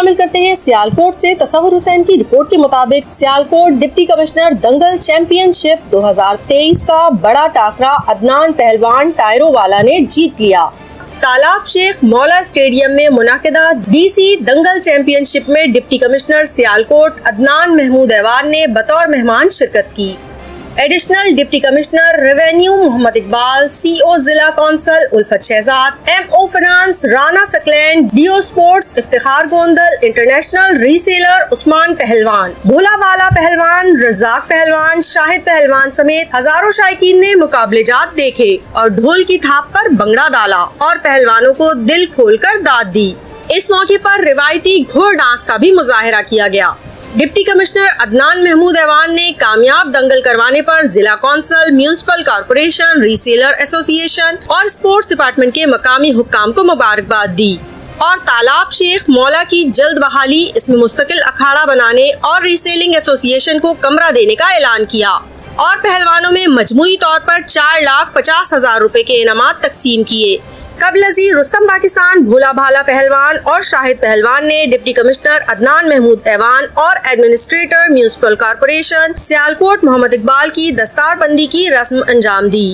शामिल करते हैं सियालकोट से। तसव्वुर हुसैन की रिपोर्ट के मुताबिक सियालकोट डिप्टी कमिश्नर दंगल चैंपियनशिप 2023 का बड़ा टाकरा अदनान पहलवान टायरों वाला ने जीत लिया। तालाब शेख मौला स्टेडियम में मुनाकिदा DC दंगल चैंपियनशिप में डिप्टी कमिश्नर सियालकोट अदनान महमूद ऐवान ने बतौर मेहमान शिरकत की। Additional deputy commissioner revenue Muhammad Iqbal, CO जिला council Ulfat Shahzad, MO finance Rana Saqlain, DO sports Iftikhar Gondal, international wrestler Usman पहलवान, भोला वाला पहलवान, रज़ाक पहलवान, शाहिद पहलवान समेत हजारों शायकीन ने मुकाबलेजात देखे और ढोल की थाप पर भंगड़ा डाला और पहलवानों को दिल खोलकर दाद दी। इस मौके पर रिवायती घोड़ डांस का भी मुजाहिरा किया गया। डिप्टी कमिश्नर अदनान महमूद ऐवान ने कामयाब दंगल करवाने पर जिला council, municipal corporation, reseller association और स्पोर्ट्स डिपार्टमेंट के मकामी हुक्काम को मुबारकबाद दी और तालाब शेख मौला की जल्द बहाली, इसमें मुस्तकिल अखाड़ा बनाने और रीसेलिंग एसोसिएशन को कमरा देने का ऐलान किया और पहलवानों में मजमूई तौर पर 4,50,000 रुपए के इनामात तकसीम किए। कबलजी रुस्तम पाकिस्तान, भोला भाला पहलवान और शाहिद पहलवान ने डिप्टी कमिश्नर अदनान महमूद ऐवान और administrator municipal corporation Sialkot Mohammad Iqbal की दस्तारबंदी की रस्म अंजाम दी।